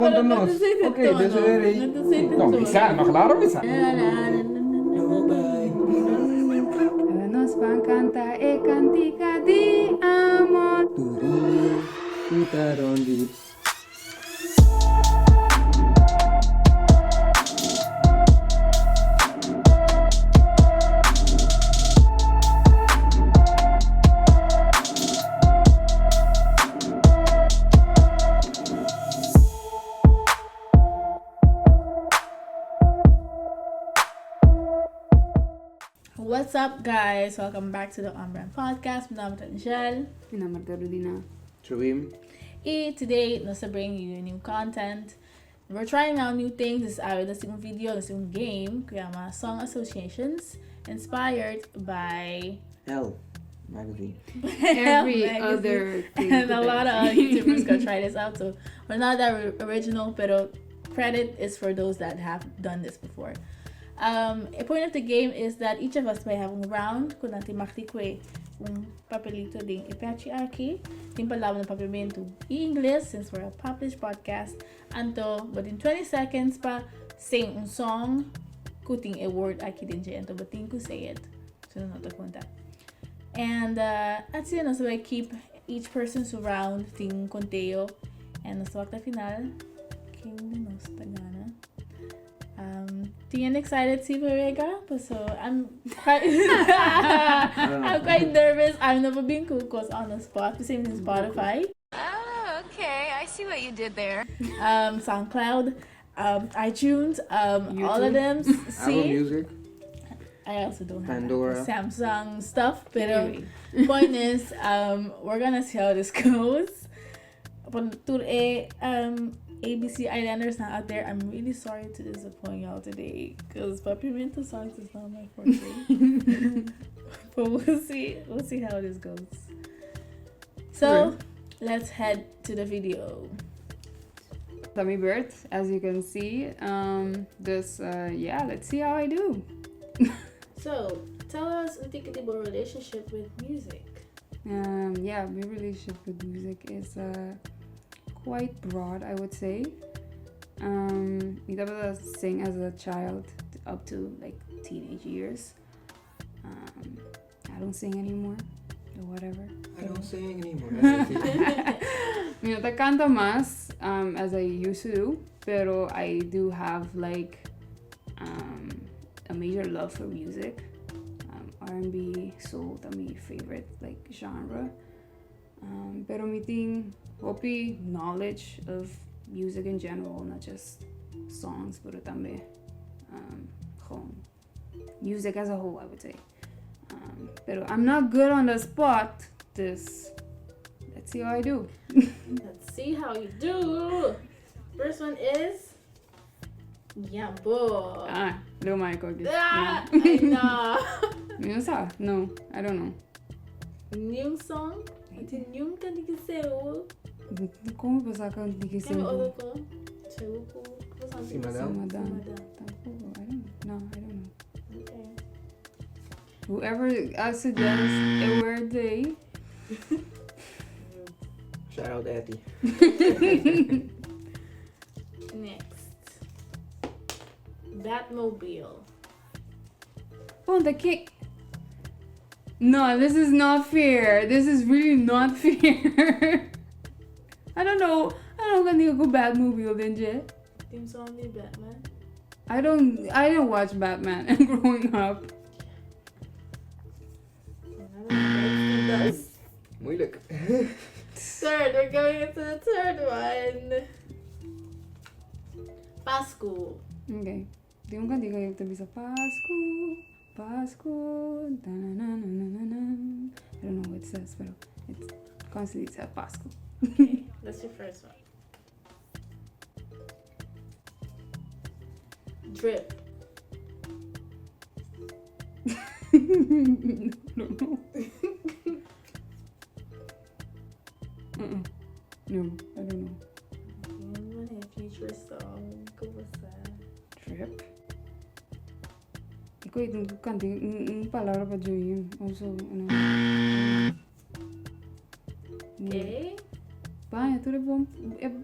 Contanos. Ok, dus no, bisa, no, claro bisa. Nos van canta e cantica di amor. Turun, putaron di. What's up, guys? Welcome back to the OnBrand Podcast. Meu nome é Angèle. Meu nome é Rudina. Joïm. And today, nós bringing you new content. We're trying out new things. This is a video, this is a game. Kaya song associations inspired by L magazine. Every magazine. other thing. And a lot of YouTubers gonna try this out. So we're not that original, pero credit is for those that have done this before. A point of the game is that each of us may have a round kung natin maktikwe un papelito ding ipachi aqui. Ting palawan ng papimento in English since we're a published podcast. Anto, within 20 seconds pa, sing un song kuting a word aqui din dyan. Anto, bating ko say it. So, no, kunta. And, at siya, no, so I keep each person's round ting konteo. And, no, so wakta final, king dinos tagana. Tingin excited si Verega, so I'm quite I'm quite nervous. I'm never been cool because on the spot, the same as Spotify. Oh, okay. I see what you did there. SoundCloud, iTunes, all of them. Apple See, Music. I also don't have Pandora. Samsung stuff, but point is, we're gonna see how this goes. But today, ABC Islanders not out there. I'm really sorry to disappoint y'all today because Papimento songs is not my forte. But we'll see how this goes. So let's head to the video. Tummy birth, as you can see. Let's see how I do. So tell us a ticket about relationship with music. My relationship with music is quite broad, I would say. I started to sing as a child up to like teenage years. I don't sing anymore or whatever. I don't sing anymore. Te canto más as I used to do, pero I do have like a major love for music. R&B, soul, that's my favorite like genre. Pero me think hopi knowledge of music in general, not just songs, pero también music as a whole, I would say. Pero I'm not good on the spot. Let's see how I do. Let's see how you do. First one is Yabo. Little Michael. I know. No, I don't know. New song? Iti new ka di kiseo. Como pensar que eu digo isso? Kami other ko. Chewo ko. Si Madame. Tampoco. I don't know. Okay. Whoever suggests a word they. Shout out Etty. Next. Batmobile. Oh, the kick. No, this is not fair. This is really not fair. I don't know kung hindi ko Batmobile din, Je. Theme song ni Batman. I didn't watch Batman growing up. Moeilijk. Third, we're going into the third one. Pasco. Okay. Di mo hindi kayo tabi sa Pasko. I don't know what it says, but it constantly says Pasko. Okay, that's your first one. Drip. No. No, I don't know. Ano future song? Kumusta? Trip. Ikaw itong kanting palabra pa Joïm. Also, ano. Okay. Espanha, tudo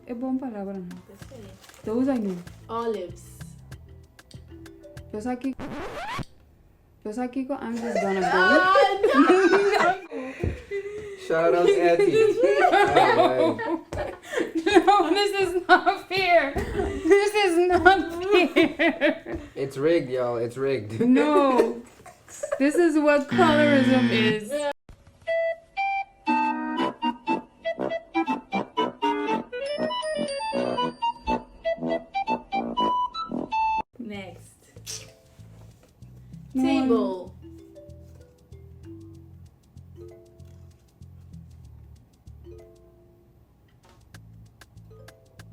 é bom palavra, não? Eu sei. Those I know. Olives. Eu só que I'm just gonna go. Shout out Eddie. No, this is not fair. This is not fair. It's rigged, y'all. It's rigged. No. This is what colorism is. Next. No. Table.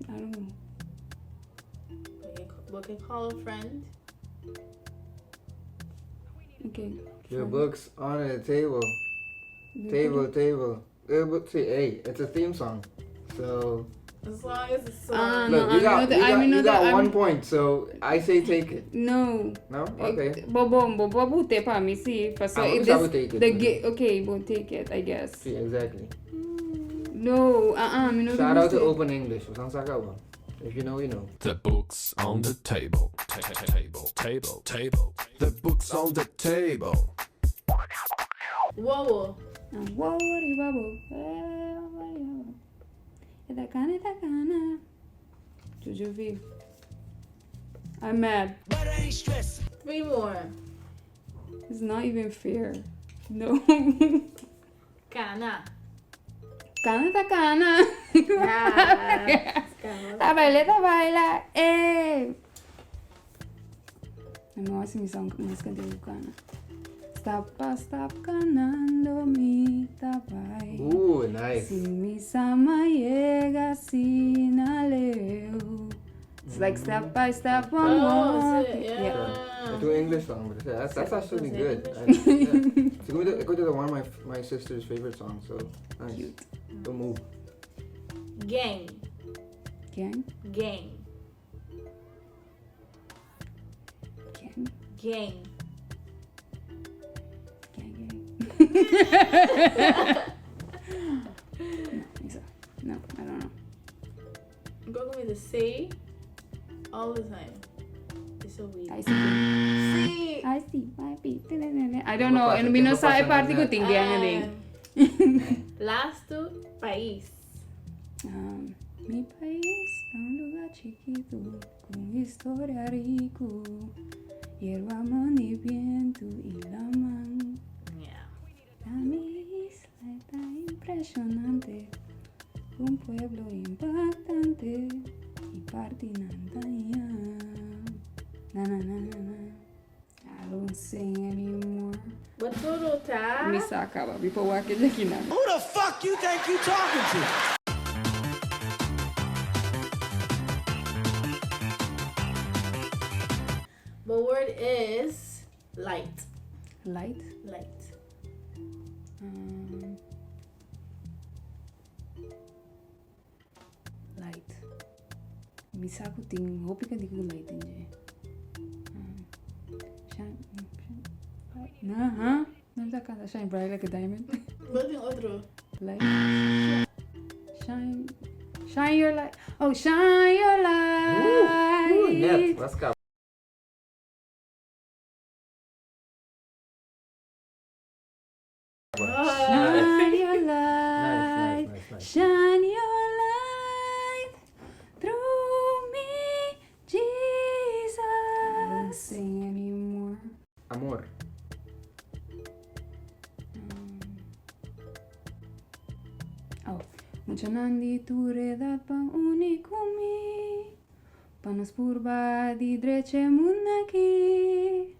I don't know. We can call a friend. Okay. Your book's on the table. You Table. Hey, it's a theme song. So As long as it's song. look, No, you got, I'm not- you got, I'm you not- got I'm- 1 point. So I say take it. No. No? Okay. Bobo bute pra mim, sim. So I wish I would take it, The but- okay, we'll take it, I guess. Yeah, exactly. No, me no. Shout out to Open English. Usang Sakawa. If you know, you know. The book's on the table. Table. The book's on the table. Whoa. Whoa, babo. Da cana. Juju V. I'm mad. 3 more. It's not even fair. No. Cana. Cana. Ah, Tá baila. Nossa, música de cana. Stop canando mi tabai. Ooh, nice. Si mi sama llega sin aleu. It's like step by step, one Oh, more. so, yeah. I do English song, but that's actually good. It's go to the one of my sister's favorite songs. So nice. Cute. Good move. Gang. Gang. Gang. No, I don't know. Go with the say all the time. It's so weird. I see. See. I see. I don't know. And we know sa party ko tinggiang ding. Last two, país. Mi país, un lugar chiquito, con historia rico, hierba, y viento y la man. Yeah. Mi isla está impresionante, un pueblo impactante y parte nantaña. Na. I don't sing anymore. But tudo tá. Me acaba, people walk it aqui na. Who the fuck you think you talking to? The word is light. Light. Light. Bisa aku hope ka di ko light niya. Shine. Shine bright like a diamond. But yung otro. Light. Shine your light. Oh, shine your light. Ooh, net. Let's go. Shine your light. Nice. Shine your light through me, Jesus. I don't sing anymore. Amor. Mucha nandito redat pang unikumi. Panos purba di drece munaki.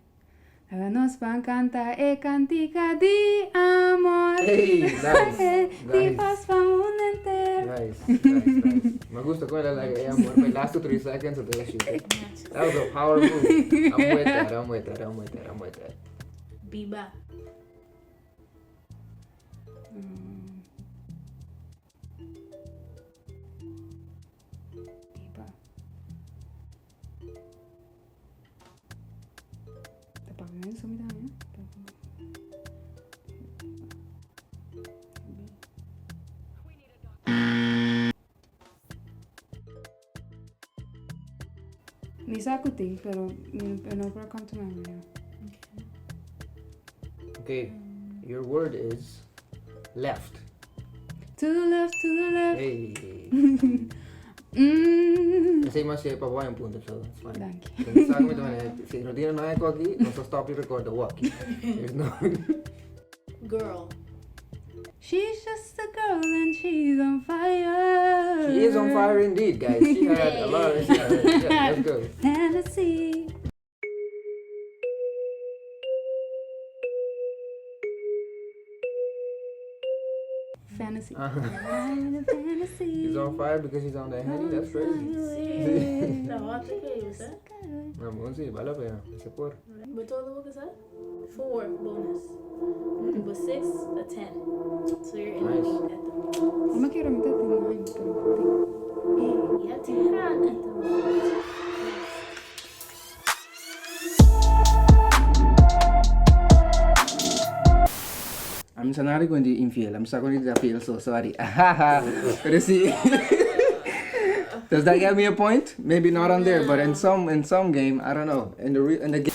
Nos pan canta e cantica di amor. Hey, nice. Di paz pa mundo entero. Nice. Me gusta con like amor. My last 3 seconds of the shit. That was a power move. I'm with that. Biba. Iba. Tapos ngayon sumita niya. Me sakuti, pero no puedo contar memoria. Okay, your word is left. To the left, to the left. Hey. Ese más se papá un punto, so it's fine. Thank you. Exactamente, si Rudina no hay aquí, no se stop y record the walk. There's no. Girl. She's just a girl and she's on fire. She is on fire indeed, guys. She had a lot of shit. Yeah, let's go. Fantasy. Fantasy. I'm a fantasy. She's on fire because she's on that honey. That's crazy. No, I think it was that. Vamos, sí, vale la pena. Se puede. But total what is that? 4 bonus. With 6, a 10. So you're in the Nice. lead at the moment. Como quiero meterte en line, pero You have to hand at the moment. I'm not going to infiel. I'm going to appeal, so sorry. But you see, does that get me a point? Maybe not on there, but in some game, I don't know. In the game.